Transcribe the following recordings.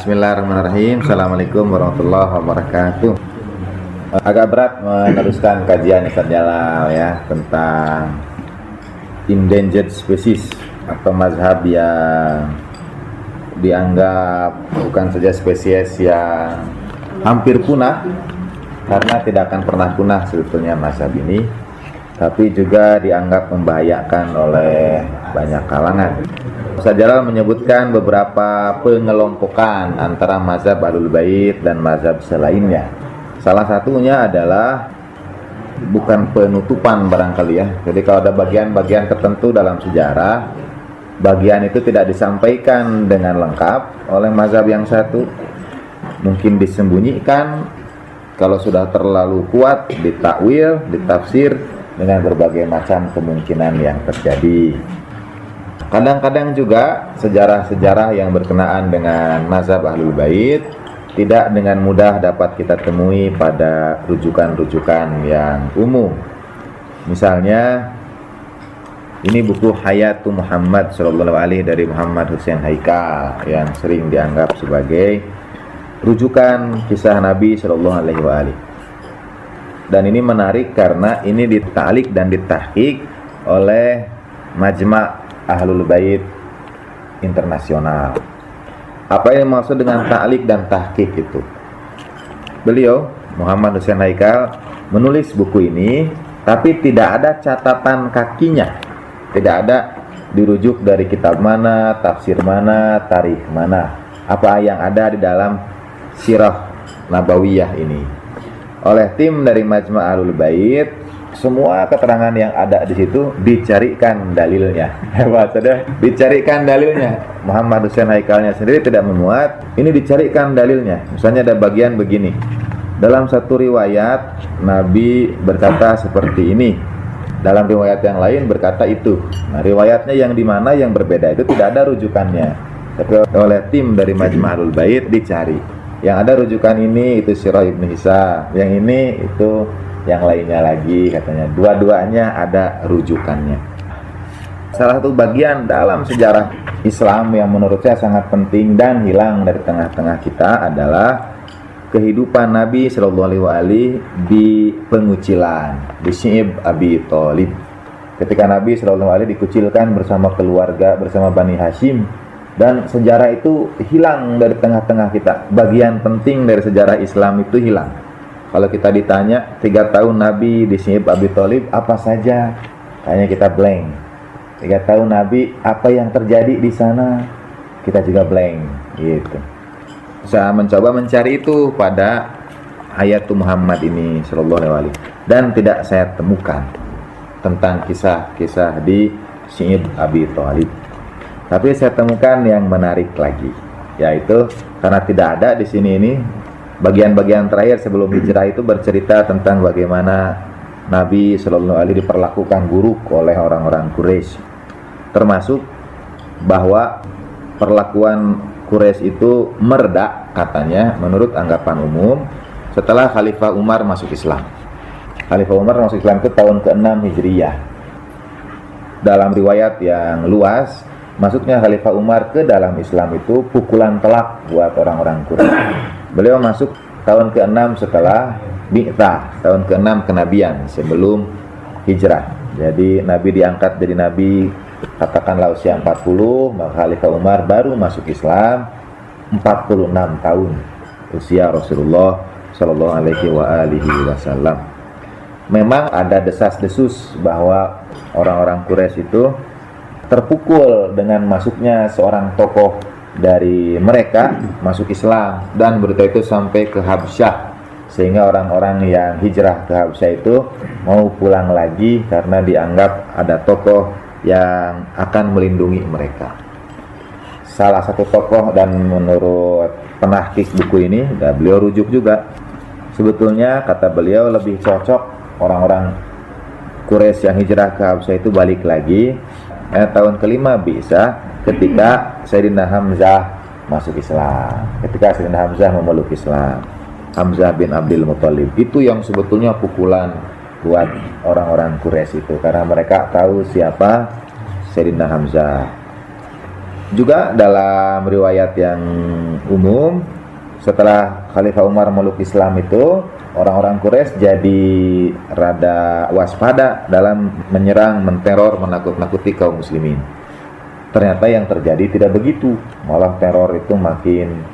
Bismillahirrahmanirrahim. Assalamualaikum warahmatullahi wabarakatuh. Agak berat meneruskan kajian Ustaz Jalal ya tentang endangered species atau mazhab yang dianggap bukan saja spesies yang hampir punah, karena tidak akan pernah punah sebetulnya mazhab ini, tapi juga dianggap membahayakan oleh banyak kalangan. Ustaz Jalal menyebutkan beberapa pengelompokan antara mazhab Ahlul Bait dan mazhab selainnya. Salah satunya adalah bukan penutupan barangkali ya. Jadi kalau ada bagian-bagian tertentu dalam sejarah, bagian itu tidak disampaikan dengan lengkap oleh mazhab yang satu, mungkin disembunyikan. Kalau sudah terlalu kuat, ditakwil, ditafsir dengan berbagai macam kemungkinan yang terjadi. Kadang-kadang juga sejarah-sejarah yang berkenaan dengan mazhab Ahlul Bait tidak dengan mudah dapat kita temui pada rujukan-rujukan yang umum. Misalnya, ini buku Hayatu Muhammad Sallallahu Alaihi dari Muhammad Hussein Haikal yang sering dianggap sebagai rujukan kisah Nabi Sallallahu Alaihi. Dan ini menarik karena ini dita'liq dan ditahqiq oleh Majma' Ahlul Bait Internasional. Apa yang dimaksud dengan ta'liq dan tahqiq itu? Beliau, Muhammad Hussein Haikal, menulis buku ini, tapi tidak ada catatan kakinya. Tidak ada dirujuk dari kitab mana, tafsir mana, tarikh mana. Apa yang ada di dalam Sirah Nabawiyah ini. Oleh tim dari Majma' Ahlul Bait, semua keterangan yang ada di situ dicarikan dalilnya. Hebat, sudah dicarikan dalilnya. Muhammad Hussein Haikalnya sendiri tidak memuat, ini dicarikan dalilnya. Misalnya ada bagian begini. Dalam satu riwayat Nabi berkata seperti ini. Dalam riwayat yang lain berkata itu. Nah, riwayatnya yang di mana yang berbeda itu tidak ada rujukannya. Tapi oleh tim dari Majma' Ahlul Bait dicari. Yang ada rujukan ini itu Sirah Ibnu Hisam, yang ini itu yang lainnya lagi, katanya dua-duanya ada rujukannya. Salah satu bagian dalam sejarah Islam yang menurut saya sangat penting dan hilang dari tengah-tengah kita adalah kehidupan Nabi Shallallahu Alaihi di pengucilan di Syi'ib Abi Thalib. Ketika Nabi Shallallahu Alaihi dikucilkan bersama keluarga, bersama Bani Hashim, dan sejarah itu hilang dari tengah-tengah kita. Bagian penting dari sejarah Islam itu hilang. Kalau kita ditanya 3 tahun Nabi di Syi'ib Abi Thalib apa saja, kayaknya kita blank. 3 tahun Nabi apa yang terjadi di sana, kita juga blank gitu. Saya mencoba mencari itu pada Hayatu Muhammad ini Sallallahu Alaihi, dan tidak saya temukan tentang kisah-kisah di Syi'ib Abi Thalib. Tapi saya temukan yang menarik lagi, yaitu karena tidak ada di sini ini bagian-bagian terakhir sebelum hijrah itu bercerita tentang bagaimana Nabi Shallallahu Alaihi diperlakukan buruk oleh orang-orang Quraisy, termasuk bahwa perlakuan Quraisy itu mereda katanya menurut anggapan umum setelah Khalifah Umar masuk Islam. Khalifah Umar masuk Islam itu tahun ke-6 Hijriyah. Dalam riwayat yang luas, masuknya Khalifah Umar ke dalam Islam itu pukulan telak buat orang-orang Quraisy. Beliau masuk tahun ke-6 setelah bi'tsah, tahun ke-6 kenabian sebelum hijrah. Jadi Nabi diangkat jadi Nabi katakanlah usia 40, maka Khalifah Umar baru masuk Islam 46 tahun usia Rasulullah Shallallahu Alaihi Wasallam. Memang ada desas-desus bahwa orang-orang Quraisy itu terpukul dengan masuknya seorang tokoh dari mereka masuk Islam, dan berita itu sampai ke Habsyah, sehingga orang-orang yang hijrah ke Habsyah itu mau pulang lagi karena dianggap ada tokoh yang akan melindungi mereka. Salah satu tokoh, dan menurut penahqiq buku ini dan beliau rujuk juga, sebetulnya kata beliau lebih cocok orang-orang Quraisy yang hijrah ke Habsyah itu balik lagi tahun ke-5 bisa ketika Sayyidina Hamzah masuk Islam, ketika Sayyidina Hamzah memeluk Islam, Hamzah bin Abdul Muthalib. Itu yang sebetulnya pukulan buat orang-orang Quraisy itu, karena mereka tahu siapa Sayyidina Hamzah. Juga dalam riwayat yang umum, setelah Khalifah Umar meluk Islam itu, orang-orang Quraisy jadi rada waspada dalam menyerang, menteror, menakut-nakuti kaum muslimin. Ternyata yang terjadi tidak begitu, malah teror itu makin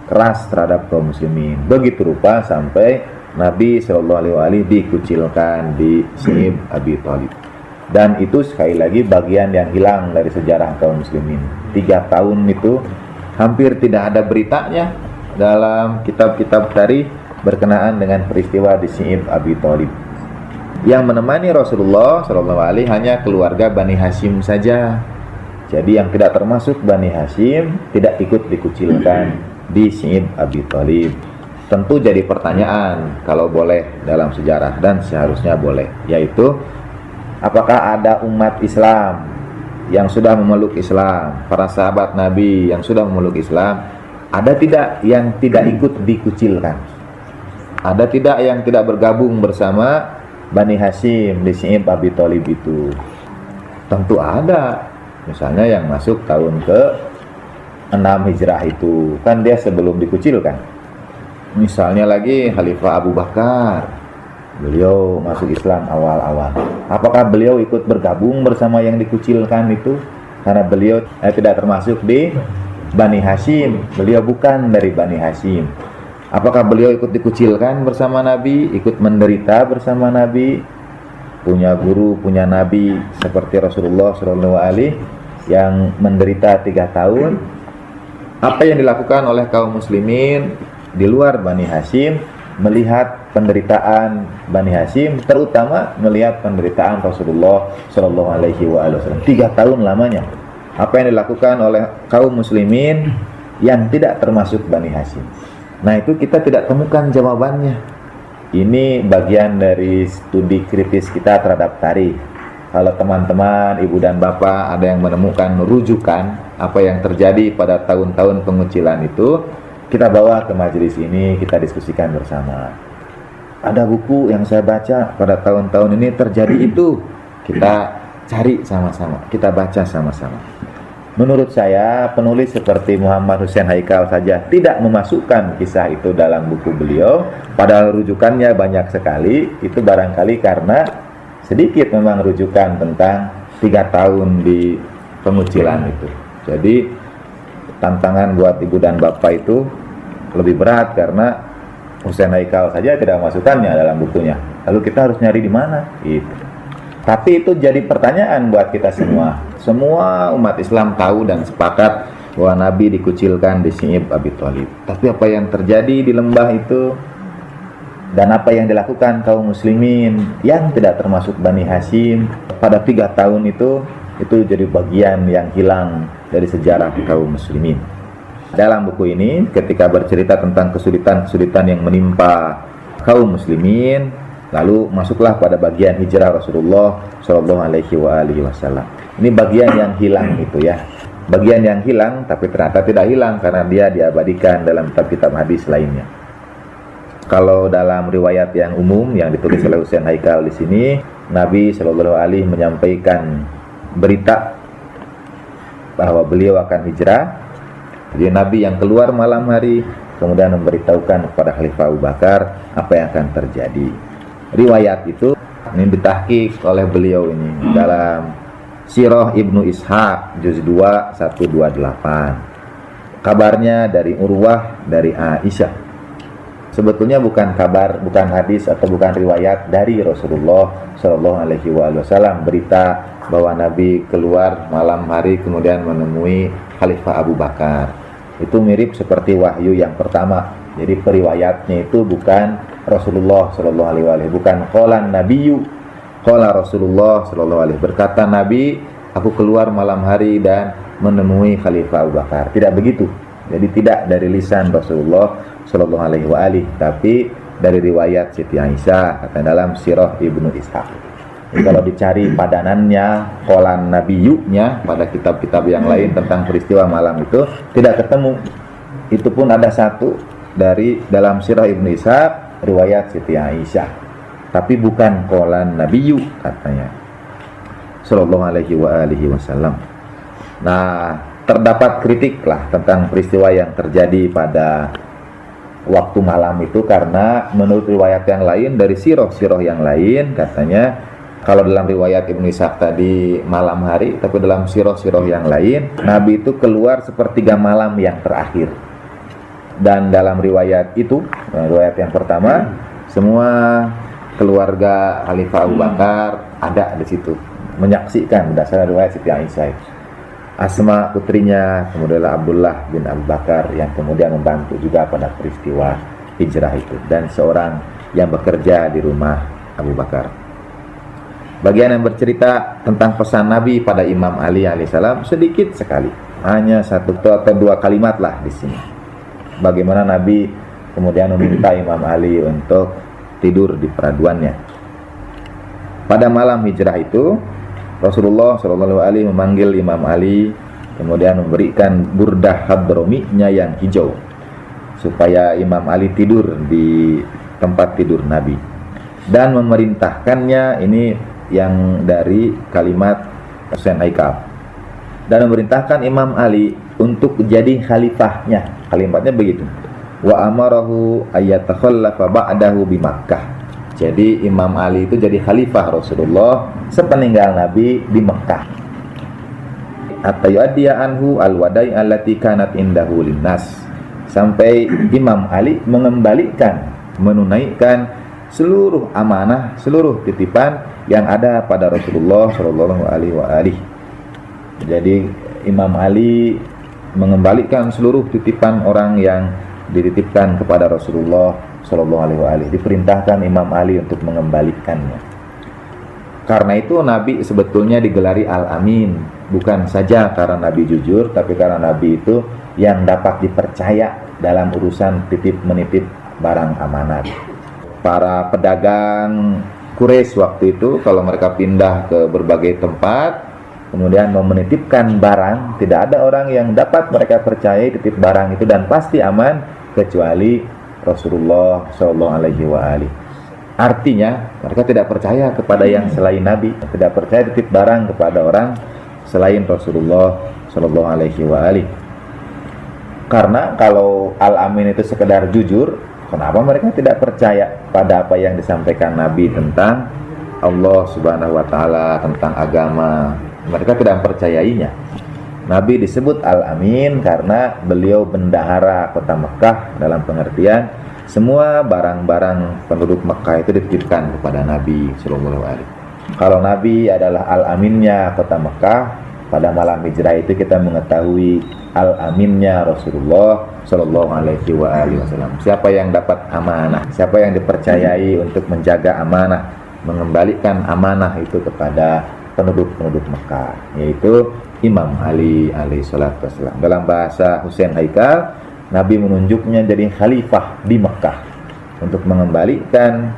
keras terhadap kaum muslimin. Begitu rupa sampai Nabi Shallallahu Alaihi Wasallam dikucilkan di Syi'ib Abi Thalib. Dan itu sekali lagi bagian yang hilang dari sejarah kaum muslimin. 3 tahun itu hampir tidak ada beritanya dalam kitab-kitab tarikh berkenaan dengan peristiwa di Syi'ib Abi Thalib. Yang menemani Rasulullah SAW hanya keluarga Bani Hashim saja. Jadi yang tidak termasuk Bani Hashim tidak ikut dikucilkan di Syi'ib Abi Thalib. Tentu jadi pertanyaan kalau boleh dalam sejarah, dan seharusnya boleh, yaitu apakah ada umat Islam yang sudah memeluk Islam, para sahabat Nabi yang sudah memeluk Islam, ada tidak yang tidak ikut dikucilkan? Ada tidak yang tidak bergabung bersama Bani Hashim di Syi'ib Abi Thalib itu? Tentu ada. Misalnya yang masuk tahun ke-6 Hijrah itu, kan dia sebelum dikucilkan. Misalnya lagi Khalifah Abu Bakar, beliau masuk Islam awal-awal. Apakah beliau ikut bergabung bersama yang dikucilkan itu? Karena beliau tidak termasuk di Bani Hashim, beliau bukan dari Bani Hashim. Apakah beliau ikut dikucilkan bersama Nabi, ikut menderita bersama Nabi, punya guru, punya Nabi seperti Rasulullah SAW yang menderita 3 tahun? Apa yang dilakukan oleh kaum muslimin di luar Bani Hashim melihat penderitaan Bani Hashim, terutama melihat penderitaan Rasulullah SAW 3 tahun lamanya? Apa yang dilakukan oleh kaum muslimin yang tidak termasuk Bani Hashim? Nah, itu kita tidak temukan jawabannya. Ini bagian dari studi kritis kita terhadap tarikh. Kalau teman-teman, ibu dan bapak ada yang menemukan rujukan apa yang terjadi pada tahun-tahun pengucilan itu, kita bawa ke majelis ini, kita diskusikan bersama. Ada buku yang saya baca pada tahun-tahun ini terjadi itu, kita cari sama-sama, kita baca sama-sama. Menurut saya, penulis seperti Muhammad Hussein Haikal saja tidak memasukkan kisah itu dalam buku beliau, padahal rujukannya banyak sekali. Itu barangkali karena sedikit memang rujukan tentang 3 tahun di pengucilan itu. Jadi tantangan buat ibu dan bapak itu lebih berat karena Hussein Haikal saja tidak memasukkannya dalam bukunya. Lalu kita harus nyari di mana? Itu. Tapi itu jadi pertanyaan buat kita semua. Semua umat Islam tahu dan sepakat bahwa Nabi dikucilkan di Syi'ib Abi Thalib. Tapi apa yang terjadi di lembah itu dan apa yang dilakukan kaum muslimin yang tidak termasuk Bani Hashim pada 3 tahun itu jadi bagian yang hilang dari sejarah kaum muslimin. Dalam buku ini ketika bercerita tentang kesulitan-kesulitan yang menimpa kaum muslimin, lalu masuklah pada bagian hijrah Rasulullah Shallallahu Alaihi Wasallam. Ini bagian yang hilang itu ya, bagian yang hilang, tapi ternyata tidak hilang karena dia diabadikan dalam kitab-kitab hadis lainnya. Kalau dalam riwayat yang umum yang ditulis oleh Hussein Haikal di sini, Nabi Shallallahu Alaihi menyampaikan berita bahwa beliau akan hijrah. Jadi Nabi yang keluar malam hari kemudian memberitahukan kepada Khalifah Abu Bakar apa yang akan terjadi. Riwayat itu ini ditahqiq oleh beliau ini dalam Sirah Ibnu Ishaq juz 2 128. Kabarnya dari Urwah dari Aisyah. Sebetulnya bukan kabar, bukan hadis atau bukan riwayat dari Rasulullah Shallallahu Alaihi Wasallam, berita bahwa Nabi keluar malam hari kemudian menemui Khalifah Abu Bakar. Itu mirip seperti wahyu yang pertama. Jadi periwayatnya itu bukan Rasulullah Shallallahu Alaihi Wasallam, bukan qolan Nabiyyu, qola Rasulullah Shallallahu Alaihi. Berkata Nabi, aku keluar malam hari dan menemui Khalifah Abu Bakar. Tidak begitu. Jadi tidak dari lisan Rasulullah Shallallahu Alaihi Wasallam, tapi dari riwayat Siti Aisyah kata dalam Sirah Ibnu Ishaq. Jadi kalau dicari padanannya, qolan Nabiyyu-nya pada kitab-kitab yang lain tentang peristiwa malam itu tidak ketemu. Itu pun ada satu dari dalam Sirah Ibnu Ishaq riwayat Siti Aisyah, tapi bukan qolan Nabiyyu katanya Sallallahu Alaihi Wasallam. Nah, terdapat kritik lah tentang peristiwa yang terjadi pada waktu malam itu, karena menurut riwayat yang lain dari sirah-sirah yang lain katanya, kalau dalam riwayat Ibnu Ishaq tadi malam hari, tapi dalam sirah-sirah yang lain Nabi itu keluar sepertiga malam yang terakhir. Dan dalam riwayat itu, riwayat yang pertama, semua keluarga Khalifah Abu Bakar ada di situ menyaksikan berdasarkan riwayat Siti Aisyah. Asma putrinya, kemudian Abdullah bin Abu Bakar yang kemudian membantu juga pada peristiwa hijrah itu, dan seorang yang bekerja di rumah Abu Bakar. Bagian yang bercerita tentang pesan Nabi pada Imam Ali alaihissalam sedikit sekali, hanya satu atau dua kalimat lah di sini. Bagaimana Nabi kemudian meminta Imam Ali untuk tidur di peraduannya. Pada malam hijrah itu Rasulullah SAW memanggil Imam Ali, kemudian memberikan burdah hadrominya yang hijau, supaya Imam Ali tidur di tempat tidur Nabi, dan memerintahkannya, ini yang dari kalimat Husain Haikal, dan memerintahkan Imam Ali untuk jadi khalifahnya. Kalimatnya begitu, wa amarahu ayatakhallafa ba'dahu bi Makkah. Jadi Imam Ali itu jadi khalifah Rasulullah sepeninggal Nabi di Mekah. Atayadiya anhu alwadai allati kanat indahu linnas. Sampai Imam Ali mengembalikan, menunaikan seluruh amanah, seluruh titipan yang ada pada Rasulullah Shallallahu Alaihi Wasallam. Jadi Imam Ali mengembalikan seluruh titipan orang yang dititipkan kepada Rasulullah Sallallahu Alaihi Wasallam. Diperintahkan Imam Ali untuk mengembalikannya. Karena itu Nabi sebetulnya digelari Al-Amin, bukan saja karena Nabi jujur, tapi karena Nabi itu yang dapat dipercaya dalam urusan titip menitip barang amanat. Para pedagang Quraisy waktu itu kalau mereka pindah ke berbagai tempat, kemudian mau menitipkan barang, tidak ada orang yang dapat mereka percayai titip barang itu dan pasti aman kecuali Rasulullah Shallallahu Alaihi Wasallam. Artinya mereka tidak percaya kepada yang selain Nabi, tidak percaya titip barang kepada orang selain Rasulullah Shallallahu Alaihi Wasallam. Karena kalau Al-Amin itu sekedar jujur, kenapa mereka tidak percaya pada apa yang disampaikan Nabi tentang Allah Subhanahu Wa Taala, tentang agama? Mereka tidak mempercayainya. Nabi disebut Al-Amin karena beliau bendahara kota Mekah, dalam pengertian semua barang-barang penduduk Mekah itu dititipkan kepada Nabi Sallallahu Alaihi Wasallam. Kalau Nabi adalah Al-Aminnya kota Mekah, pada malam hijrah itu kita mengetahui Al-Aminnya Rasulullah Sallallahu Alaihi Wasallam. Siapa yang dapat amanah, siapa yang dipercayai untuk menjaga amanah, mengembalikan amanah itu kepada penduduk-penduduk Mekah, yaitu Imam Ali alaihissalatu wassalam. Dalam bahasa Husain Haikal, Nabi menunjuknya jadi khalifah di Mekah untuk mengembalikan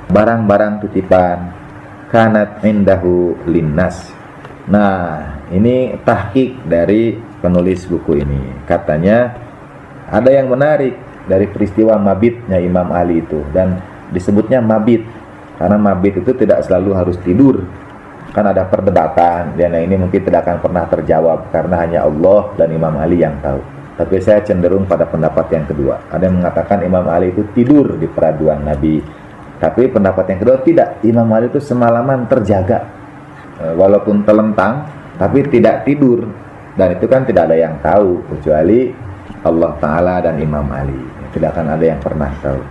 barang-barang titipan kanat indahu linnas. Nah, ini tahqiq dari penulis buku ini. Katanya ada yang menarik dari peristiwa mabitnya Imam Ali itu, dan disebutnya mabit karena mabit itu tidak selalu harus tidur. Kan ada perdebatan, dan ini mungkin tidak akan pernah terjawab karena hanya Allah dan Imam Ali yang tahu. Tapi saya cenderung pada pendapat yang kedua. Ada yang mengatakan Imam Ali itu tidur di peraduan Nabi. Tapi pendapat yang kedua tidak. Imam Ali itu semalaman terjaga, walaupun telentang, tapi tidak tidur. Dan itu kan tidak ada yang tahu kecuali Allah Ta'ala dan Imam Ali. Tidak akan ada yang pernah tahu.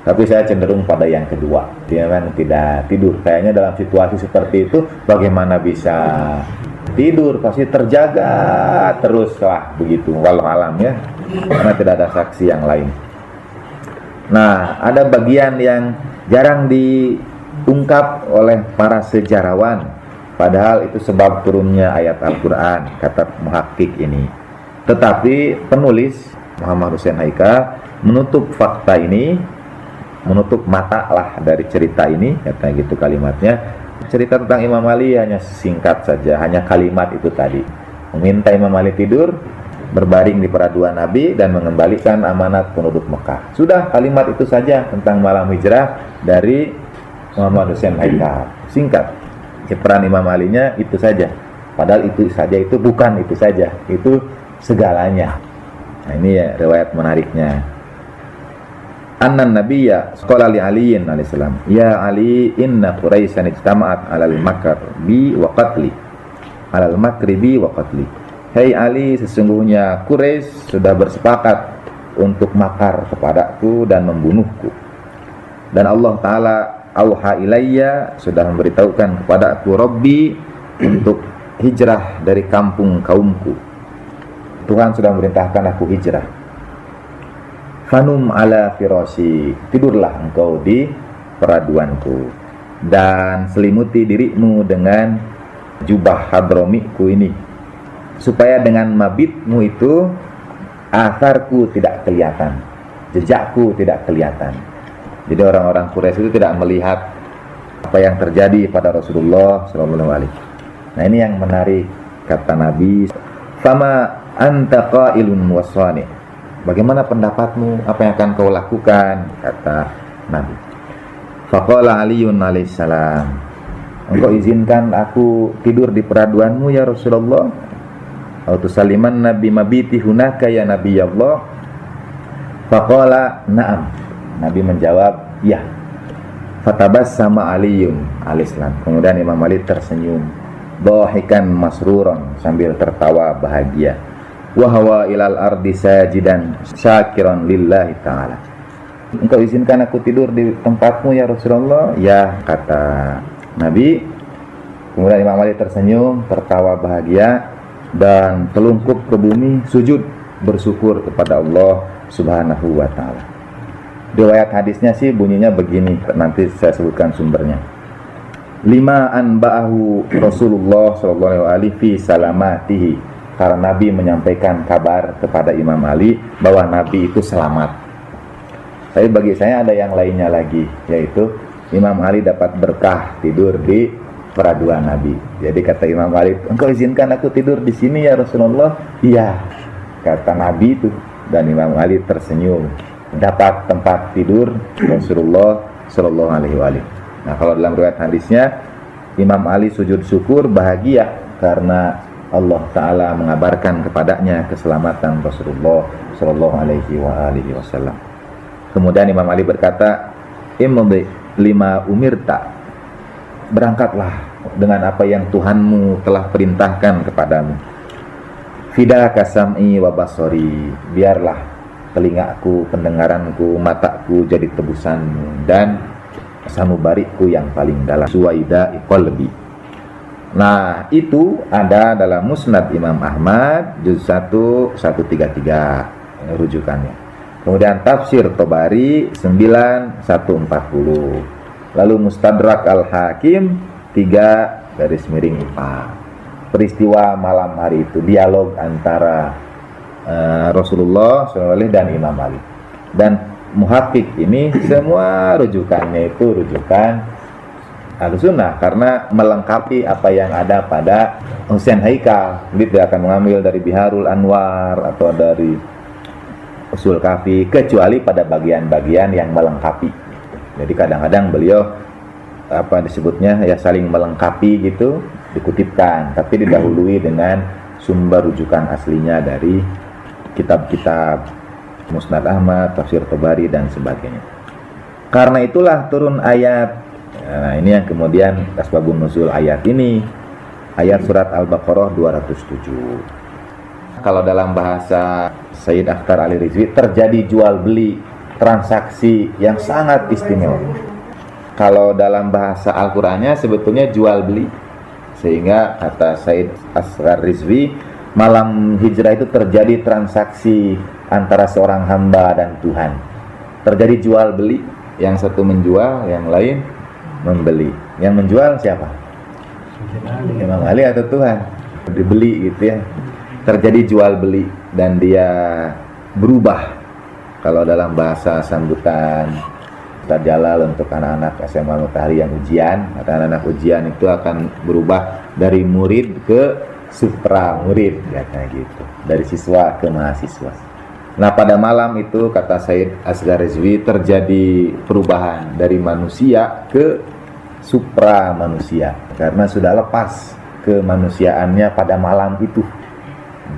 Tapi saya cenderung pada yang kedua. Dia memang tidak tidur. Kayaknya dalam situasi seperti itu bagaimana bisa tidur? Pasti terjaga terus. Wah, begitu. Walau alam ya. Karena tidak ada saksi yang lain. Nah, ada bagian yang jarang diungkap oleh para sejarawan. Padahal itu sebab turunnya ayat Al-Quran, kata muhakkik ini. Tetapi penulis Muhammad Husain Haikal menutup fakta ini, menutup mata lah dari cerita ini, katanya gitu kalimatnya. Cerita tentang Imam Ali hanya singkat saja, hanya kalimat itu tadi, meminta Imam Ali tidur, berbaring di peraduan Nabi, dan mengembalikan amanat penduduk Mekah. Sudah, kalimat itu saja tentang malam hijrah dari Muhammad Husain Haikal. Singkat, peran Imam Ali-nya itu saja. Padahal itu saja itu bukan itu saja, itu segalanya. Nah, ini ya riwayat menariknya. Annan nabiyya qala li aliyin alaihissalam, ya Ali, inna quraisyan ijtama'at 'alal makri wa qatli. 'Alal makri bi wa qatli. Hei Ali, sesungguhnya Quraisy sudah bersepakat untuk makar kepadaku dan membunuhku. Dan Allah Ta'ala auha ilayya, sudah memberitahukan kepada aku Rabbi untuk hijrah dari kampung kaumku. Tuhan sudah memerintahkan aku hijrah. Fanum ala firasi, tidurlah engkau di peraduanku dan selimuti dirimu dengan jubah hadromiku ini, supaya dengan mabitmu itu atharku tidak kelihatan, jejakku tidak kelihatan. Jadi orang-orang Quraisy itu tidak melihat apa yang terjadi pada Rasulullah SAW. Nah, ini yang menarik kata Nabi, "Fama anta qailun wasani." Bagaimana pendapatmu? Apa yang akan kau lakukan? Kata Nabi. Faqala Aliun alaihissalam, engkau izinkan aku tidur di peraduanmu ya Rasulullah? Atau saliman Nabi mabiti hunaka ya Nabi Allah? Faqala na'am. Nabi menjawab, ya. Fatabassama Aliun alaihissalam. Kemudian Imam Ali tersenyum, dhahikan masruran, sambil tertawa bahagia. Wa hawa ilal ardi sajidan syakiran lillahi ta'ala. Engkau izinkan aku tidur di tempatmu ya Rasulullah? Ya, kata Nabi. Kemudian Imam Ali tersenyum, tertawa bahagia, dan telungkup ke bumi, sujud bersyukur kepada Allah Subhanahu wa ta'ala. Riwayat hadisnya sih bunyinya begini, nanti saya sebutkan sumbernya. Lima anba'ahu Rasulullah sallallahu alaihi fi salamatihi, karena Nabi menyampaikan kabar kepada Imam Ali bahwa Nabi itu selamat. Tapi bagi saya ada yang lainnya lagi, yaitu Imam Ali dapat berkah tidur di peraduan Nabi. Jadi kata Imam Ali, engkau izinkan aku tidur di sini ya Rasulullah? Iya, kata Nabi itu. Dan Imam Ali tersenyum, dapat tempat tidur Rasulullah Sallallahu Alaihi Wasallam. Nah, kalau dalam riwayat hadisnya, Imam Ali sujud syukur bahagia karena Allah Ta'ala mengabarkan kepadanya keselamatan Rasulullah Sallallahu Alaihi Wasallam. Kemudian Imam Ali berkata, imdi lima umirta, berangkatlah dengan apa yang Tuhanmu telah perintahkan kepadamu. Fidaka sam'i wa basori, biarlah telingaku, pendengaranku, mataku jadi tebusanmu, dan sanubarikku yang paling dalam. Suwaida qalbi. Nah, itu ada dalam Musnad Imam Ahmad juz 1 133 rujukannya. Kemudian Tafsir Tobari 9140. Lalu Mustadrak Al-Hakim 3/4. Peristiwa malam hari itu, dialog antara Rasulullah SAW dan Imam Ali. Dan muhakkik ini semua rujukannya itu rujukan Ahlussunnah, karena melengkapi apa yang ada pada Husain Haikal. Dia tidak akan mengambil dari Biharul Anwar atau dari Usul Kafi, kecuali pada bagian-bagian yang melengkapi. Jadi kadang-kadang beliau apa disebutnya ya saling melengkapi gitu, dikutipkan, tapi didahului dengan sumber rujukan aslinya dari kitab-kitab Musnad Ahmad, Tafsir Tobari dan sebagainya. Karena itulah turun ayat. Nah, ini yang kemudian asbabun nuzul ayat ini, ayat surat Al-Baqarah 207. Kalau dalam bahasa Sayyid Akhtar Ali Rizvi, terjadi jual beli, transaksi yang sangat istimewa. Kalau dalam bahasa Al-Qur'annya sebetulnya jual beli. Sehingga kata Sayyid Akhtar Rizvi, malam hijrah itu terjadi transaksi antara seorang hamba dan Tuhan. Terjadi jual beli, yang satu menjual, yang lain membeli. Yang menjual siapa? Imam Ali atau Tuhan? Dibeli gitu ya. Terjadi jual beli dan dia berubah. Kalau dalam bahasa sambutan Ustaz Jalal untuk anak-anak SMA Matahari yang ujian, anak-anak ujian itu akan berubah dari murid ke supra murid, kayak gitu. Dari siswa ke mahasiswa. Nah, pada malam itu kata Said Asghar Rizvi terjadi perubahan dari manusia ke supra manusia, karena sudah lepas kemanusiaannya pada malam itu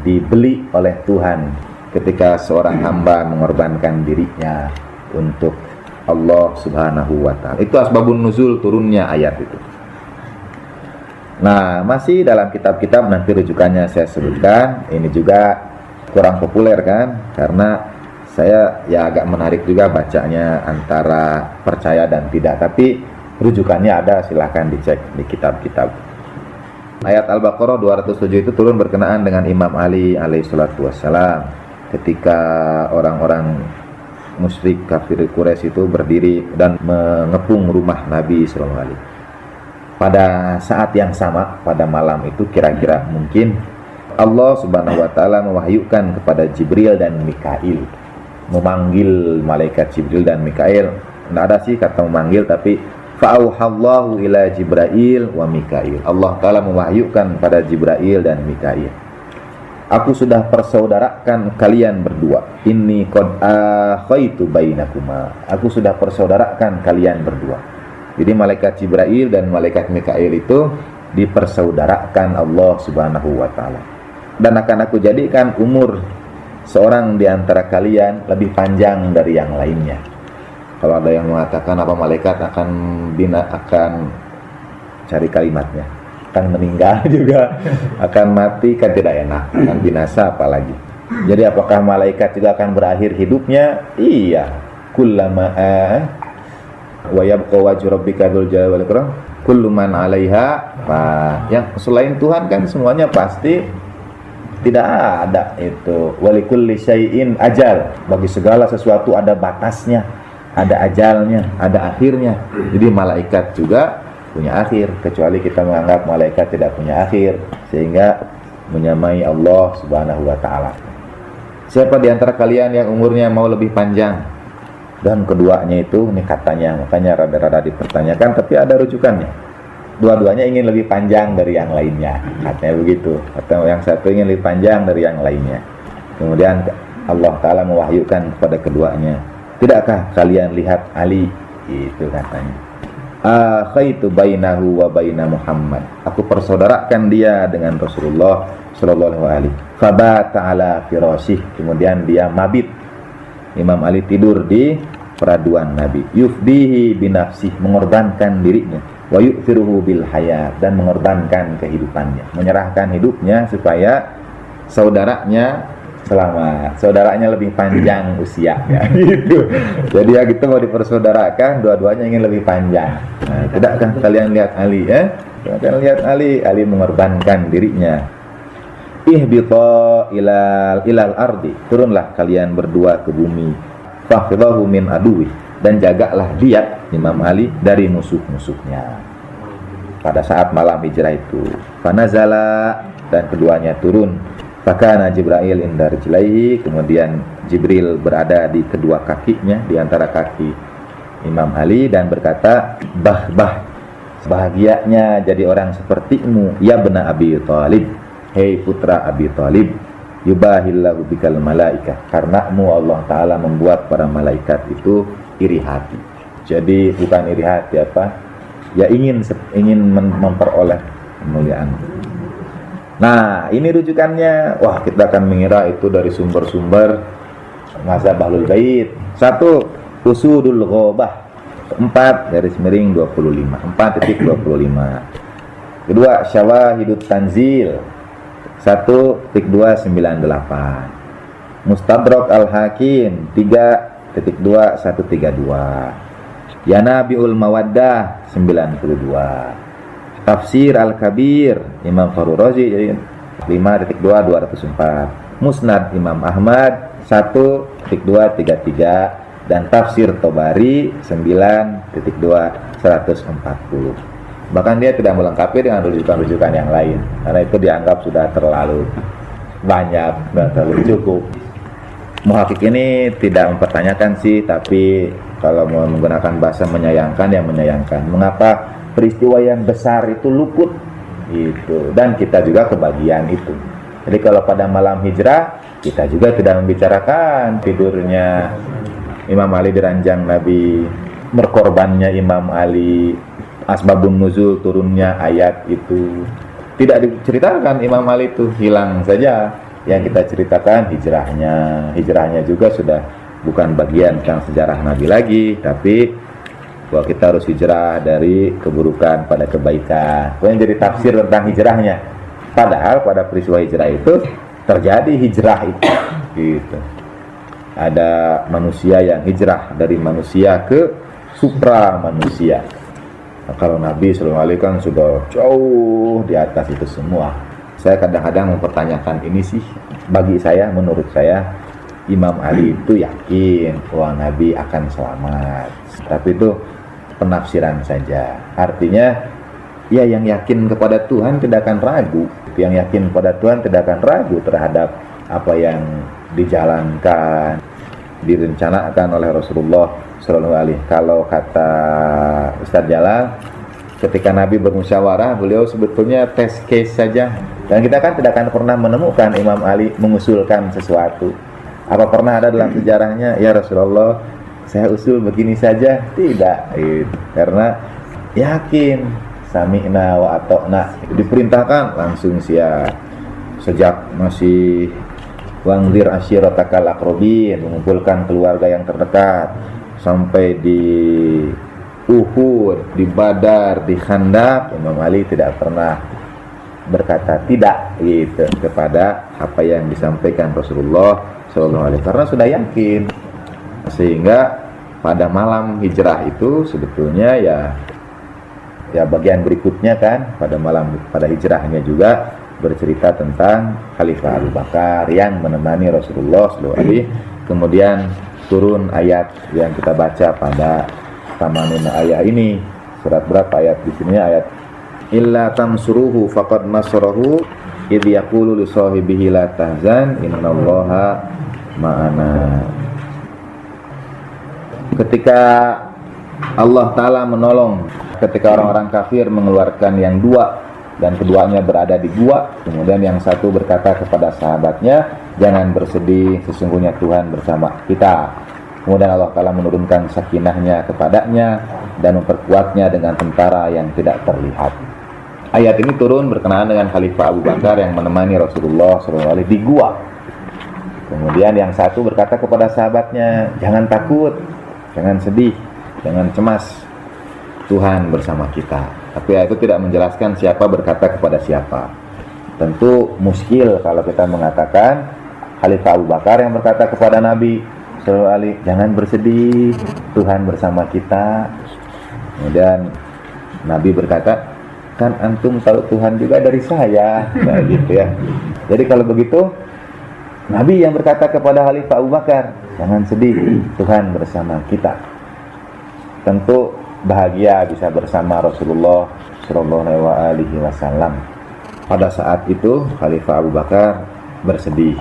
dibeli oleh Tuhan ketika seorang hamba mengorbankan dirinya untuk Allah Subhanahu wa Ta'ala. Itu asbabun nuzul turunnya ayat itu. Nah, masih dalam kitab-kitab, nanti rujukannya saya sebutkan. Ini juga kurang populer kan, karena saya ya agak menarik juga bacanya antara percaya dan tidak, tapi rujukannya ada, silahkan dicek di kitab-kitab. Ayat Al-Baqarah 207 itu turun berkenaan dengan Imam Ali alaihissalatu wassalam, ketika orang-orang musyrik kafir Quraisy itu berdiri dan mengepung rumah Nabi sallallahu alaihi. Pada saat yang sama, pada malam itu kira-kira mungkin Allah Subhanahu wa Ta'ala mewahyukan kepada Jibril dan Mikail, memanggil malaikat Jibril dan Mikail. Tidak ada sih kata memanggil, tapi fa'auhallahu ila Jibril wa Mikail. Allah Ta'ala mewahyukan pada Jibril dan Mikail, aku sudah persaudarakan kalian berdua. Inni qad akhaitu bainakuma. Aku sudah persaudarakan kalian berdua. Jadi malaikat Jibril dan malaikat Mikail itu dipersaudarakan Allah Subhanahu wa Ta'ala. Dan akan aku jadikan umur seorang di antara kalian lebih panjang dari yang lainnya. Kalau ada yang mengatakan apa malaikat akan cari kalimatnya, akan meninggal juga, akan mati kan tidak enak, akan binasa apalagi. Jadi apakah malaikat juga akan berakhir hidupnya? Iya. Kullama wa yabqa wajhu rabbika dzul jalali wal ikram kullu man 'alaiha fa. Yang selain Tuhan kan semuanya pasti tidak ada itu. Walikulli syai'in ajal. Bagi segala sesuatu ada batasnya, ada ajalnya, ada akhirnya. Jadi malaikat juga punya akhir, kecuali kita menganggap malaikat tidak punya akhir, sehingga menyamai Allah Subhanahu wa Ta'ala. Siapa di antara kalian yang umurnya mau lebih panjang? Dan keduanya itu, ini katanya, makanya rada-rada dipertanyakan, tapi ada rujukannya. Dua-duanya ingin lebih panjang dari yang lainnya, katanya begitu. Atau yang satu ingin lebih panjang dari yang lainnya. Kemudian Allah Ta'ala mewahyukan kepada keduanya, tidakkah kalian lihat Ali? Itu katanya. Akhaitu bainahu wa baina Muhammad. Aku persaudarakan dia dengan Rasulullah sallallahu alaihi. Fabata ala firasyih. Kemudian dia mabit. Imam Ali tidur di peraduan Nabi. Yufdihi binafsih, mengorbankan dirinya. Wa yu'thiruhu bil hayat, dan mengorbankan kehidupannya, menyerahkan hidupnya supaya saudaranya selamat, saudaranya lebih panjang usianya gitu. Jadi ya gitu, mau dipersaudarakan, dua-duanya ingin lebih panjang. Nah, tidakkah kalian lihat Ali ya? Kalian lihat Ali mengorbankan dirinya. Ihbita ilal ardi, turunlah kalian berdua ke bumi. Fahfidhahu min aduwi, dan jagalah dia, Imam Ali, dari musuh-musuhnya pada saat malam hijrah itu. Fanazala, dan keduanya turun. Fakana Jibril inda rijlaihi, kemudian Jibril berada di kedua kakinya, di antara kaki Imam Ali, dan berkata, bahagianya jadi orang sepertimu ya bena Abi Thalib, hei putra Abi Thalib, yubahillahu bikal malaikah, karenamu Allah Ta'ala membuat para malaikat itu iri hati. Jadi bukan iri hati apa? Ya ingin memperoleh kemuliaan. Nah, ini rujukannya. Wah, kita akan mengira itu dari sumber-sumber mazhab Ahlul Bait. 1. Usudul Ghobah 4-25 4.25. Kedua, Syawahidut Tanzil 1.298. Mustadrak Al-Hakim 3.2132. Yanabiul Mawaddah 92. Tafsir Al-Kabir Imam Fakhrul Razi 5.204. Musnad Imam Ahmad 1.233, dan Tafsir Tobari 9.240. Bahkan dia tidak melengkapi dengan rujukan-rujukan yang lain, karena itu dianggap sudah terlalu banyak dan terlalu cukup. Muhaqqiq ini tidak mempertanyakan sih, tapi kalau mau menggunakan bahasa menyayangkan, yang menyayangkan mengapa peristiwa yang besar itu luput itu, dan kita juga kebagian itu. Jadi kalau pada malam hijrah kita juga tidak membicarakan tidurnya Imam Ali di ranjang Nabi, berkorbannya Imam Ali, asbabun nuzul turunnya ayat itu, tidak diceritakan Imam Ali itu, hilang saja. Yang kita ceritakan hijrahnya juga sudah bukan bagian tentang sejarah Nabi lagi, tapi bahwa kita harus hijrah dari keburukan pada kebaikan. Yang jadi tafsir tentang hijrahnya, padahal pada peristiwa hijrah itu terjadi hijrah itu gitu. Ada manusia yang hijrah dari manusia ke supra manusia. Nah, kalau Nabi SAW kan sudah jauh di atas itu semua. Saya kadang-kadang mempertanyakan ini sih, bagi saya, menurut saya Imam Ali itu yakin bahwa Nabi akan selamat, tapi itu penafsiran saja. Artinya ya, yang yakin kepada Tuhan tidak akan ragu. Yang yakin kepada Tuhan tidak akan ragu terhadap apa yang dijalankan, direncanakan oleh Rasulullah SAW. Kalau kata Ustadz Jalal, ketika Nabi bermusyawarah, beliau sebetulnya test case saja. Dan kita kan tidak akan pernah menemukan Imam Ali mengusulkan sesuatu. Apa pernah ada dalam sejarahnya, ya Rasulullah, saya usul begini saja? Tidak, karena yakin, sami'na wa ata'na, diperintahkan langsung siap. Sejak masih wangdir ashiratakal aqrabin, mengumpulkan keluarga yang terdekat, sampai di Uhud, di Badar, di Khandaq, Imam Ali tidak pernah berkata tidak gitu kepada apa yang disampaikan Rasulullah SAW, karena sudah yakin. Sehingga pada malam hijrah itu sebetulnya ya bagian berikutnya kan, pada hijrahnya juga bercerita tentang Khalifah Abu Bakar yang menemani Rasulullah SAW. Kemudian turun ayat yang kita baca pada tamanun ayat ini. Surat berapa ayat di sini? Ayat illa tansuruhu faqad nasrahu idh yaqulu li sahibihi la tahzan innallaha ma'ana. Ketika Allah Ta'ala menolong, ketika orang-orang kafir mengeluarkan yang dua dan keduanya berada di gua, kemudian yang satu berkata kepada sahabatnya, jangan bersedih, sesungguhnya Tuhan bersama kita. Kemudian Allah Ta'ala menurunkan sakinahnya kepadanya dan memperkuatnya dengan tentara yang tidak terlihat. Ayat ini turun berkenaan dengan Khalifah Abu Bakar yang menemani Rasulullah SAW di gua. Kemudian yang satu berkata kepada sahabatnya, jangan takut, jangan sedih, jangan cemas, Tuhan bersama kita. Tapi itu tidak menjelaskan siapa berkata kepada siapa. Tentu muskil kalau kita mengatakan Khalifah Abu Bakar yang berkata kepada Nabi SAW, jangan bersedih, Tuhan bersama kita. Kemudian Nabi berkata, kan antum tahu Tuhan juga dari saya, nah gitu ya. Jadi kalau begitu, Nabi yang berkata kepada Khalifah Abu Bakar, jangan sedih, Tuhan bersama kita. Tentu bahagia bisa bersama Rasulullah SAW. Pada saat itu Khalifah Abu Bakar bersedih.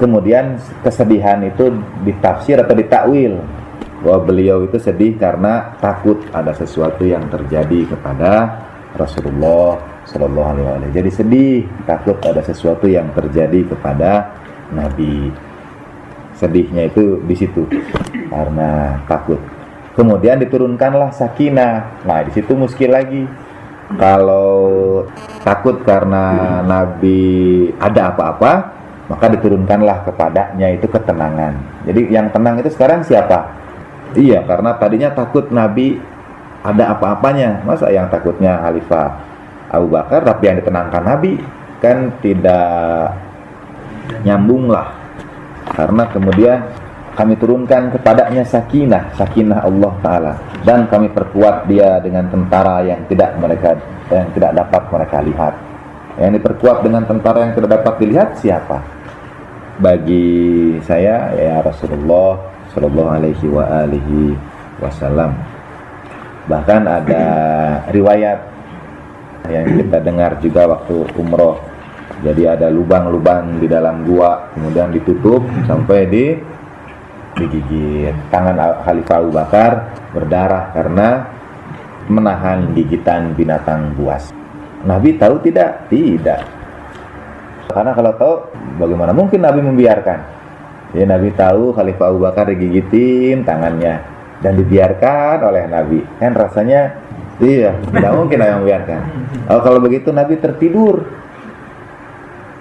Kemudian kesedihan itu ditafsir atau ditakwil bahwa beliau itu sedih karena takut ada sesuatu yang terjadi kepada Rasulullah SAW. Jadi sedih, takut ada sesuatu yang terjadi kepada Nabi. Sedihnya itu di situ karena takut. Kemudian diturunkanlah sakinah. Nah, di situ muskil lagi. Kalau takut karena Nabi ada apa-apa, maka diturunkanlah kepadanya itu ketenangan. Jadi yang tenang itu sekarang siapa? Iya, karena tadinya takut Nabi ada apa-apanya. Masa yang takutnya Khalifah Abu Bakar, tapi yang ditenangkan Nabi, kan tidak nyambung lah. Karena kemudian kami turunkan kepadanya sakinah Allah Ta'ala, dan kami perkuat dia dengan tentara yang tidak dapat mereka lihat. Yang diperkuat dengan tentara yang tidak dapat dilihat siapa? Bagi saya ya Rasulullah Sallallahu Alaihi Wasallam. Bahkan ada riwayat yang kita dengar juga waktu umroh. Jadi ada lubang-lubang di dalam gua, kemudian ditutup sampai digigit. Tangan Khalifah Abu Bakar berdarah karena menahan gigitan binatang buas. Nabi tahu tidak? Tidak. Karena kalau tahu, bagaimana mungkin Nabi membiarkan? Jadi Nabi tahu Khalifah Abu Bakar digigitin tangannya dan dibiarkan oleh Nabi. Kan rasanya Iya, tidak mungkin ada yang membiarkan. Kalau begitu Nabi tertidur.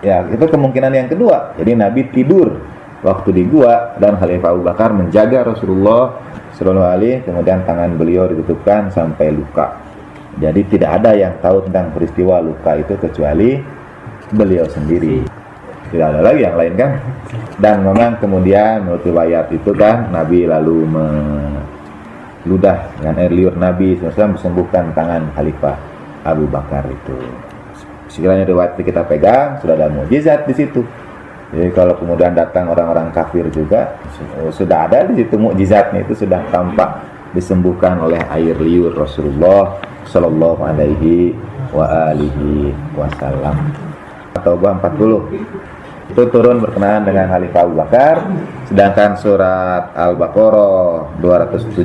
Ya, itu kemungkinan yang kedua. Jadi Nabi tidur waktu di gua dan Khalifah Abu Bakar menjaga Rasulullah Sallallahu Alaihi, kemudian tangan beliau ditutupkan sampai luka. Jadi tidak ada yang tahu tentang peristiwa luka itu kecuali beliau sendiri. Tidak ada lagi yang lain kan. Dan memang kemudian menurut riwayat itu kan Nabi lalu ludah dengan air liur Nabi SAW sembuhkan tangan Khalifah Abu Bakar itu. Sekiranya riwayat kita pegang, sudah ada mukjizat di situ. Jadi kalau kemudian datang orang-orang kafir juga, sudah ada di situ mukjizatnya, itu sudah tampak disembuhkan oleh air liur Rasulullah Sallallahu Alaihi Wasallam. Taubah 40 itu turun berkenaan dengan Khalifah Abu Bakar, sedangkan surat Al-Baqarah 207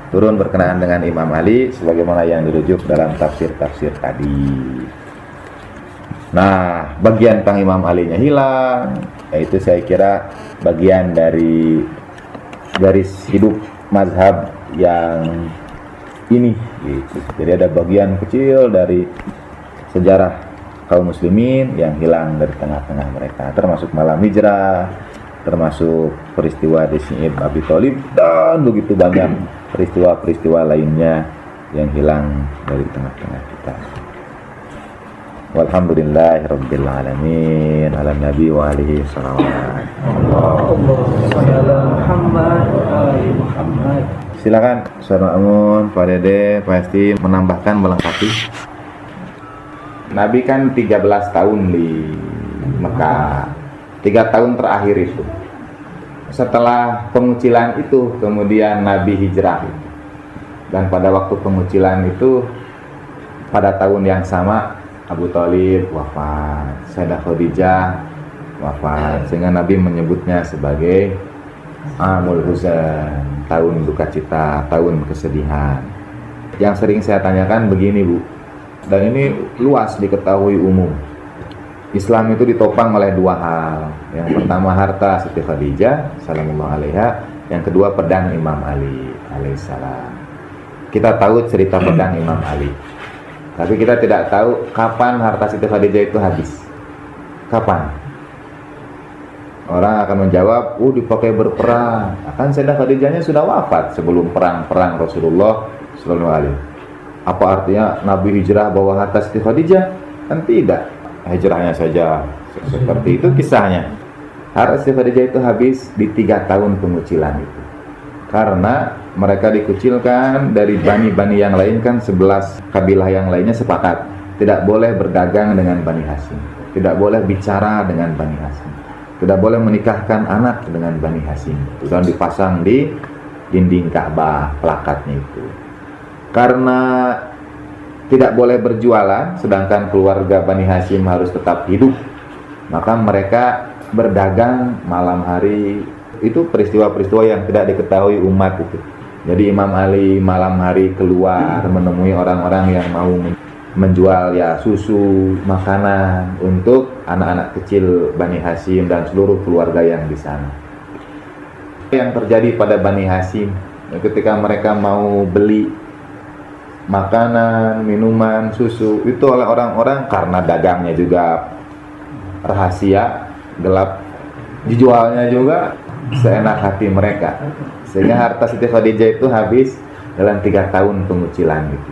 turun berkenaan dengan Imam Ali sebagaimana yang dirujuk dalam tafsir-tafsir tadi. Nah, bagian tentang Imam Ali-nya hilang, yaitu saya kira bagian dari garis hidup mazhab yang ini gitu. Jadi ada bagian kecil dari sejarah kaum muslimin yang hilang dari tengah-tengah mereka, termasuk malam hijrah, termasuk peristiwa di Ibn Abi Thalib, dan begitu banyak peristiwa-peristiwa lainnya yang hilang dari tengah-tengah kita. Walhamdulillahirabbil alamin, ala nabi wa alihi salawat. Silakan Saudara Amun, Pak Dede, Pak Esti menambahkan, melengkapi. Nabi kan 13 tahun di Mekah, 3 tahun terakhir itu. Setelah pengucilan itu kemudian Nabi hijrah. Dan pada waktu pengucilan itu, pada tahun yang sama Abu Thalib wafat, Sayyidah Khadijah wafat, sehingga Nabi menyebutnya sebagai Amul Huzan, tahun duka cita, tahun kesedihan. Yang sering saya tanyakan begini Bu, dan ini luas diketahui umum. Islam itu ditopang oleh 2 hal. Yang pertama harta Siti Khadijah sallallahu alaiha, yang kedua pedang Imam Ali alaihissalam. Kita tahu cerita pedang Imam Ali, tapi kita tidak tahu kapan harta Siti Khadijah itu habis. Kapan? Orang akan menjawab, dipakai berperang. Akan Sayyidah Khadijahnya sudah wafat sebelum perang Rasulullah sallallahu alaihi. Apa artinya Nabi hijrah bawa harta Siti Khadijah? Kan tidak. Hijrahnya saja seperti itu kisahnya. Harta Siti Khadijah itu habis di 3 tahun pengucilan itu, karena mereka dikucilkan dari bani-bani yang lain. Kan 11 kabilah yang lainnya sepakat tidak boleh berdagang dengan Bani Hashim, tidak boleh bicara dengan Bani Hashim, tidak boleh menikahkan anak dengan Bani Hashim. Dan dipasang di dinding Ka'bah plakatnya itu. Karena tidak boleh berjualan, sedangkan keluarga Bani Hashim harus tetap hidup, maka mereka berdagang malam hari. Itu peristiwa-peristiwa yang tidak diketahui umat itu. Jadi Imam Ali malam hari keluar menemui orang-orang yang mau menjual ya susu, makanan untuk anak-anak kecil Bani Hashim dan seluruh keluarga yang di sana. Yang terjadi pada Bani Hashim ketika mereka mau beli makanan, minuman, susu itu oleh orang-orang, karena dagangnya juga rahasia, gelap, dijualnya juga seenak hati mereka, sehingga harta Siti Khadijah itu habis dalam 3 tahun pengucilan itu.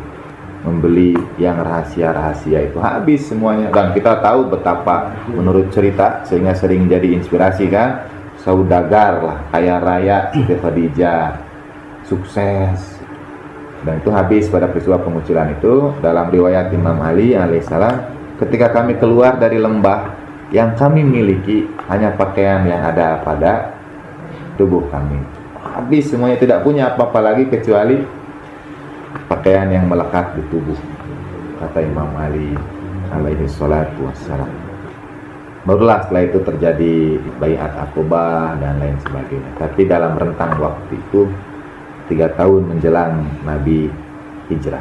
Membeli yang rahasia-rahasia itu habis semuanya. Dan kita tahu betapa menurut cerita, sehingga sering jadi inspirasi kan, saudagar lah, kaya raya Siti Khadijah, sukses. Dan itu habis pada peristiwa pengucilan itu. Dalam riwayat Imam Ali alaihissalam, ketika kami keluar dari lembah, yang kami miliki hanya pakaian yang ada pada tubuh kami. Habis semuanya, tidak punya apa-apa lagi kecuali pakaian yang melekat di tubuh, kata Imam Ali alaihi salatu wassalam. Barulah setelah itu terjadi Baiat Aqobah dan lain sebagainya. Tapi dalam rentang waktu itu 3 tahun menjelang Nabi hijrah.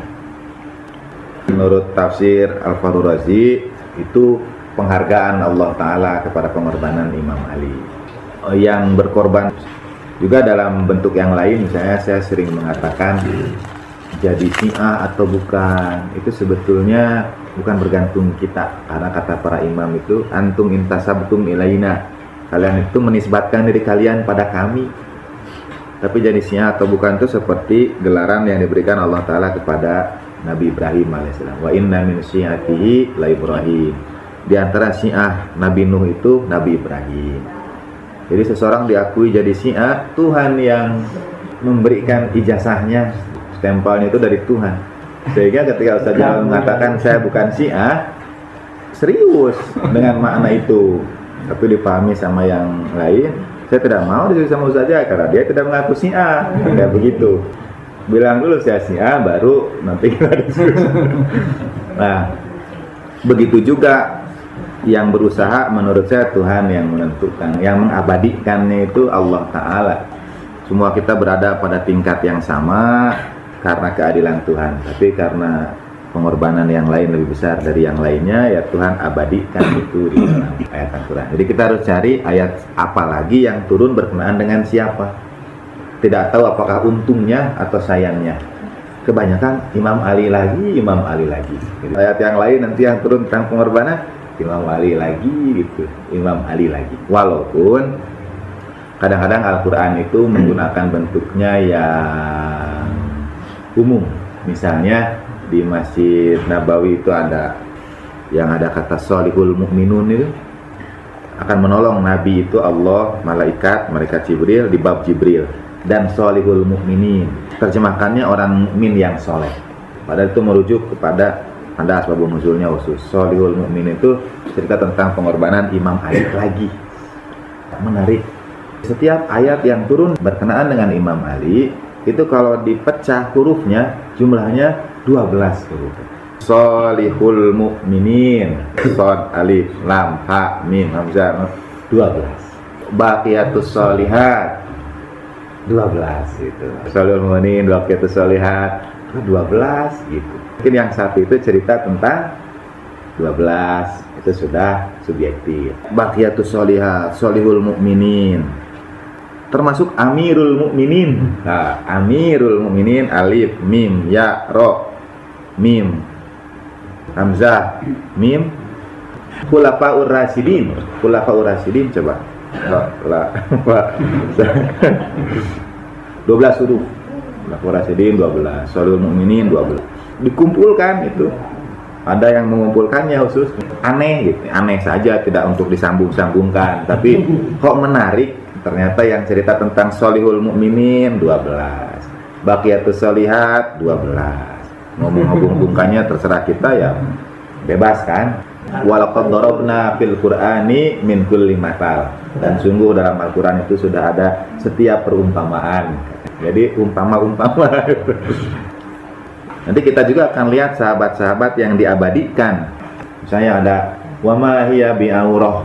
Menurut tafsir Al-Fahru Razi, itu penghargaan Allah Ta'ala kepada pengorbanan Imam Ali yang berkorban. Juga dalam bentuk yang lain, misalnya saya sering mengatakan jadi Syiah atau bukan, itu sebetulnya bukan bergantung kita, karena kata para imam itu antum intasabtum ilaina, kalian itu menisbatkan diri kalian pada kami. Tapi jadi Syiah atau bukan itu seperti gelaran yang diberikan Allah Ta'ala kepada Nabi Ibrahim alaihissalam. Wa inna min syi'atihi la Ibrahim. Di antara Syiah Nabi Nuh itu Nabi Ibrahim. Jadi seseorang diakui jadi Syiah, Tuhan yang memberikan ijazahnya, stempelnya itu dari Tuhan. Sehingga ketika Ustaz Jalal mengatakan saya bukan Syiah, serius dengan makna itu. Tapi dipahami sama yang lain, saya tidak mau disebut sama Ustaz Jalal karena dia tidak mengaku Syiah. Kayak begitu. Bilang dulu saya Syiah, baru nanti kita diskusi. Nah, begitu juga yang berusaha, menurut saya Tuhan yang menentukan, yang mengabadikannya itu Allah Ta'ala. Semua kita berada pada tingkat yang sama karena keadilan Tuhan, tapi karena pengorbanan yang lain lebih besar dari yang lainnya, ya Tuhan abadikan itu di dalam ayat Al-Quran. Jadi kita harus cari ayat apa lagi yang turun berkenaan dengan siapa. Tidak tahu apakah untungnya atau sayangnya. Kebanyakan Imam Ali lagi, Imam Ali lagi. Jadi, ayat yang lain nanti yang turun tentang pengorbanan, Imam Ali lagi gitu, Imam Ali lagi. Walaupun kadang-kadang Al-Quran itu menggunakan bentuknya yang umum. Misalnya di Masjid Nabawi itu ada yang ada kata Sholihul Mu'minun itu, akan menolong Nabi itu Allah, malaikat Jibril di bab Jibril. Dan Sholihul Mu'minin, terjemahkannya orang mukmin yang soleh. Padahal itu merujuk kepada ada asbabun nuzulnya khusus. Sholihul Mu'minin itu cerita tentang pengorbanan Imam Ali lagi. Menarik. Setiap ayat yang turun berkenaan dengan Imam Ali itu kalau dipecah hurufnya jumlahnya 12 huruf. Sholihul Mu'minin, Shod, Alif, Lam, Ha, Mim, Hamzah, 12. Baqiyatus Sholihat 12 gitu. Sholihul Mu'minin, Baqiyatus Sholihat 12 gitu. Mungkin yang satu itu cerita tentang 12, itu sudah subjektif. Baqiyatus Sholihat, Sholihul Mu'minin, termasuk Amirul Mu'minin. Nah, Amirul Mu'minin, Alif, Mim, Ya, Ro, Mim, Hamzah, Mim. Khulafaur Rasyidin, Khulafaur Rasyidin coba. 12 huruf. Khulafaur Rasyidin 12, Sholihul Mu'minin 12. Dikumpulkan itu. Ada yang mengumpulkannya khusus. Aneh gitu, aneh saja, tidak untuk disambung-sambungkan, tapi kok menarik. Ternyata yang cerita tentang Sholihul Mu'minin 12, Baqiyatus Sholihat 12. Ngomong-ngomongkannya terserah kita ya, bebas kan. Walaqad darabna fil Qur'ani min kulli matal. Dan sungguh dalam Al-Quran itu sudah ada setiap perumpamaan. Jadi umpama-umpama. Nanti kita juga akan lihat sahabat-sahabat yang diabadikan. Misalnya ada wa ma hiya bi'aurah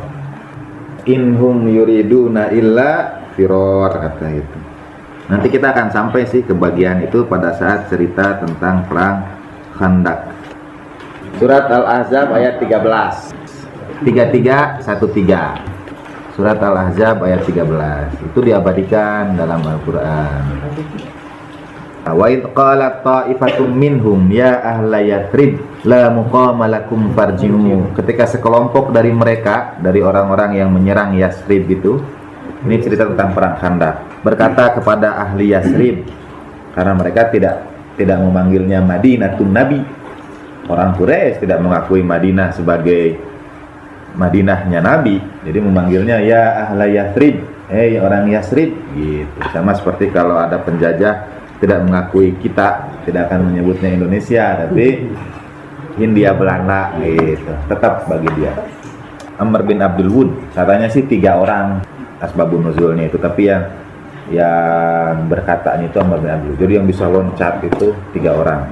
inhum yuriduna illa firor, kata itu. Nanti kita akan sampai sih ke bagian itu pada saat cerita tentang perang Khandaq. Surat Al-Ahzab ayat 13. 3313. Surat Al-Ahzab ayat 13. Itu diabadikan dalam Al-Qur'an. Wa id qalat ta'ifatum minhum ya ahla Yathrib la muqama lakum farji'u. Ketika sekelompok dari mereka, dari orang-orang yang menyerang Yathrib itu, ini cerita tentang perang Khandaq, berkata kepada ahli Yathrib, karena mereka tidak memanggilnya Madinatun Nabi. Orang Quraisy tidak mengakui Madinah sebagai Madinahnya Nabi, jadi memanggilnya ya ahla Yathrib, hei orang Yathrib gitu. Sama seperti kalau ada penjajah tidak mengakui kita, tidak akan menyebutnya Indonesia, tapi Hindia Belanda gitu, tetap bagi dia. Amr bin Abdul Wud, katanya sih 3 orang asbabun nuzulnya itu, tapi yang berkatanya itu Amr bin Abdul Wud. Jadi yang bisa loncat itu 3 orang.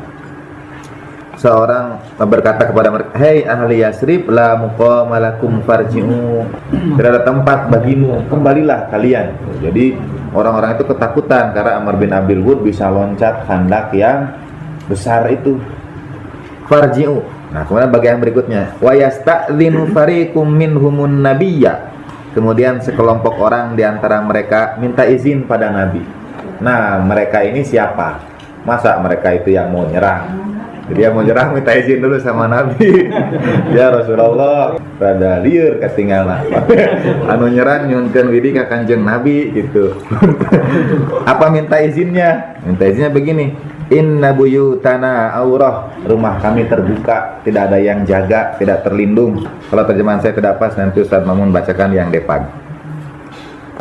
Seorang berkata kepada mereka, hei ahli Yathrib la muqama lakum farji'u, tidak ada tempat bagimu, kembalilah kalian. Jadi orang-orang itu ketakutan karena Amr bin Abdul Wud bisa loncat Khandaq yang besar itu. Farji'u. Nah, kemudian bagian berikutnya, wa yasta'dzinu fariqum minhumun nabiyya. Kemudian sekelompok orang di antara mereka minta izin pada Nabi. Nah, mereka ini siapa? Masa mereka itu yang mau nyerang? Jadi yang mau nyerang minta izin dulu sama Nabi. Ya Rasulullah, rada lieur ketinggalan. Anu nyerang nyunkeun widi ka Kanjeng Nabi gitu. Apa minta izinnya? Minta izinnya begini. Inna buyutana aurah, rumah kami terbuka, tidak ada yang jaga, tidak terlindung. Kalau terjemahan saya tidak pas, nanti Ustaz Mamun bacakan yang Depag.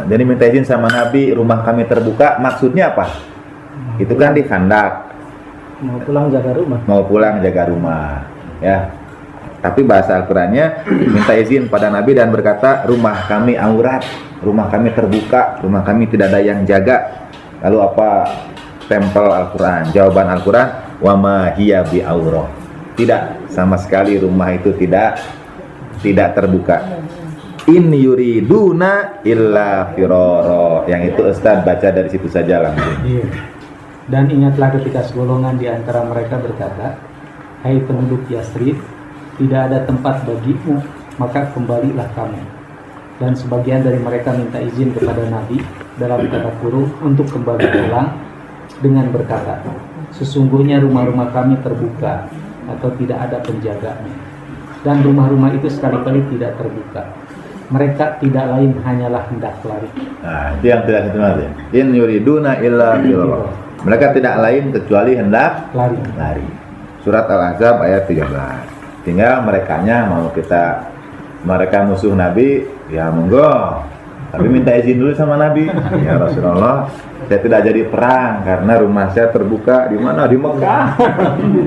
Jadi minta izin sama Nabi, rumah kami terbuka, maksudnya apa? Itu kan di Khandak. Mau pulang jaga rumah. Mau pulang jaga rumah, ya. Tapi bahasa Al-Qur'annya minta izin pada Nabi dan berkata, rumah kami aurat, rumah kami terbuka, rumah kami tidak ada yang jaga. Lalu apa tempel Al-Qur'an? Jawaban Al-Qur'an, wa ma hiya bi aurah. Tidak, sama sekali rumah itu tidak terbuka. In yuriduna illa firara. Yang itu Ustaz baca dari situ saja langsung. Iya. Dan ingatlah ketika segolongan di antara mereka berkata, hai penduduk Yasrib, tidak ada tempat bagimu, maka kembalilah kamu. Dan sebagian dari mereka minta izin kepada Nabi dalam tanda kurung untuk kembali pulang dengan berkata, sesungguhnya rumah-rumah kami terbuka atau tidak ada penjaganya. Dan rumah-rumah itu sekali-kali tidak terbuka. Mereka tidak lain hanyalah hendak lari. Nah, itu yang tidak terjemah. In yuriduna illa firara. Mereka tidak lain kecuali hendak lari. Surat Al-Ahzab ayat 13. Tinggal merekanya mau mereka musuh Nabi, ya monggo. Tapi minta izin dulu sama Nabi. Ya Rasulullah, saya tidak jadi perang karena rumah saya terbuka di mana? Di Mekah.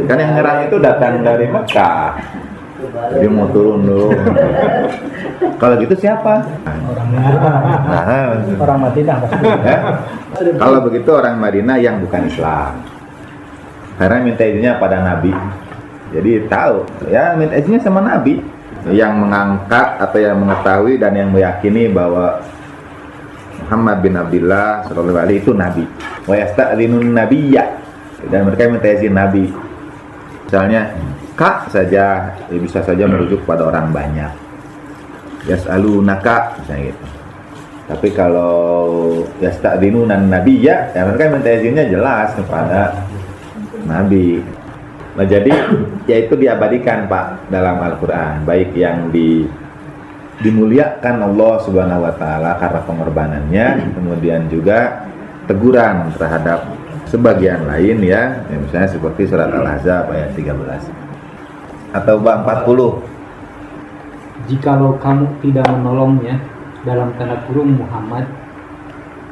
Kan yang nyerang itu datang dari Mekah. Jadi mau turun dulu. Kalau gitu siapa? Orang Madinah pasti. Ya? Kalau begitu orang Madinah yang bukan Islam. Karena minta izinnya pada Nabi. Jadi tahu, ya minta izinnya sama Nabi yang mengangkat atau yang mengetahui dan yang meyakini bahwa Muhammad bin Abdullah sallallahu alaihi itu nabi. Wa yasta'dzinun nabiyya. Dan mereka minta izin Nabi. Misalnya Kak saja, ya bisa saja merujuk pada orang banyak. Yas'alunaka misalnya gitu. Tapi kalau yasta'dzinunan nabiyya, ya mereka minta izinnya jelas kepada Nabi. Nah jadi yaitu diabadikan Pak dalam Al-Qur'an, baik yang dimuliakan Allah Subhanahu wa taala karena pengorbanannya, kemudian juga teguran terhadap sebagian lain ya misalnya seperti surat Al-Ahzab ayat 13. Atau bab 40. Jikalau kamu tidak menolongnya dalam tanda kurung Muhammad,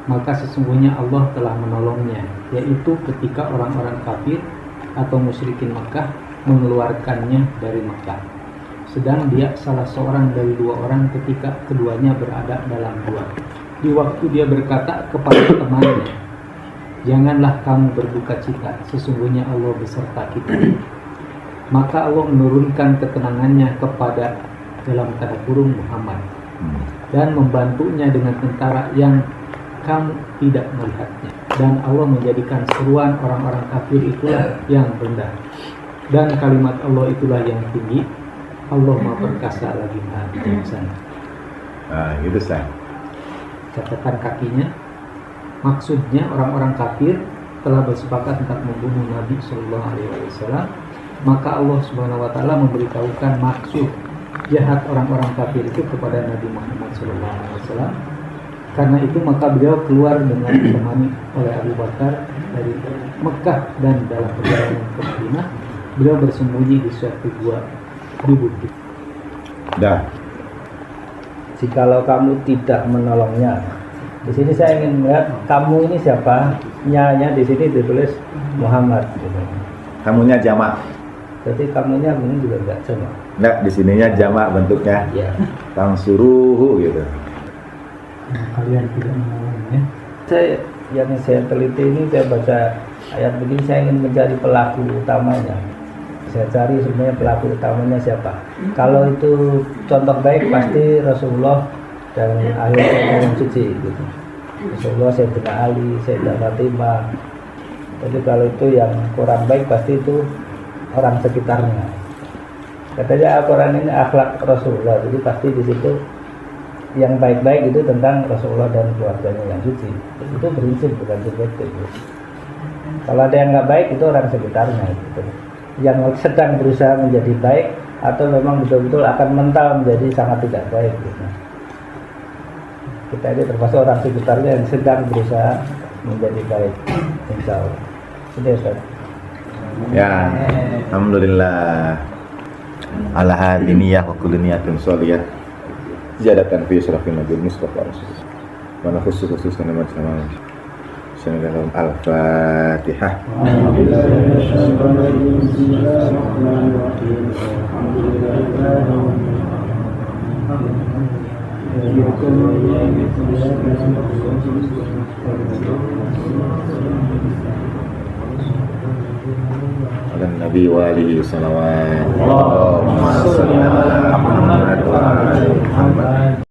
maka sesungguhnya Allah telah menolongnya, yaitu ketika orang-orang kafir atau musyrikin Makkah mengeluarkannya dari Makkah. Sedang dia salah seorang dari dua orang ketika keduanya berada dalam gua. Di waktu dia berkata kepada temannya, janganlah kamu berduka cita, sesungguhnya Allah beserta kita. Maka Allah menurunkan ketenangannya kepada dalam tanda kurung Muhammad dan membantunya dengan tentara yang kamu tidak melihatnya. Dan Allah menjadikan seruan orang-orang kafir itulah yang rendah, dan kalimat Allah itulah yang tinggi. Allah Maha Perkasa lagi Maha Bijaksana. Nah, itu sah. Catatan kakinya, maksudnya orang-orang kafir telah bersepakat untuk membunuh Nabi Shallallahu Alaihi Wasallam. Maka Allah Subhanahu Wa Taala memberitahukan maksud jahat orang-orang kafir itu kepada Nabi Muhammad Shallallahu Alaihi Wasallam. Karena itu maka beliau keluar dengan ditemani oleh Abu Bakar dari Mekah, dan dalam perjalanan ke Madinah beliau bersembunyi di suatu gua di bukit. Dah. Jikalau kamu tidak menolongnya, di sini saya ingin melihat kamu ini siapa? Nya di sini ditulis Muhammad. Gitu. Kamunya jamak. Jadi kamunya mungkin juga enggak jamak. Enggak, di sininya jamak bentuknya. Ya. Tangsuruhu gitu. Kalian tidak menolongnya. Yang saya teliti ini, saya baca ayat begini, saya ingin mencari pelaku utamanya. Saya cari sebenarnya pelaku utamanya siapa. Kalau itu contoh baik pasti Rasulullah dan ahli yang suci gitu. Rasulullah, Sayyidina Ali, Sayyidah Fatimah. Jadi kalau itu yang kurang baik pasti itu orang sekitarnya. Katanya Al-Quran ini akhlak Rasulullah, jadi pasti di situ yang baik-baik itu tentang Rasulullah dan keluarganya yang suci. Itu prinsip, bukan subjektif. Kalau ada yang nggak baik itu orang sekitarnya gitu. Yang sedang berusaha menjadi baik atau memang betul-betul akan mental menjadi sangat tidak baik gitu. Kita ini termasuk orang sekitarnya yang sedang berusaha menjadi baik, insya Allah. Sudah, Ustaz. Ya, alhamdulillah. Ala hadhi niyah wa kulli niyatin sholiyah. Ziyadatan fi syarafin nabil Mustafa Rasulullah. Wa nakhussu khususan nama sama. Bismillahirrahmanirrahim. Al-Fatihah. Ala Nabi wa alihi salawat. Allahumma salli ala Muhammad wa ali Muhammad.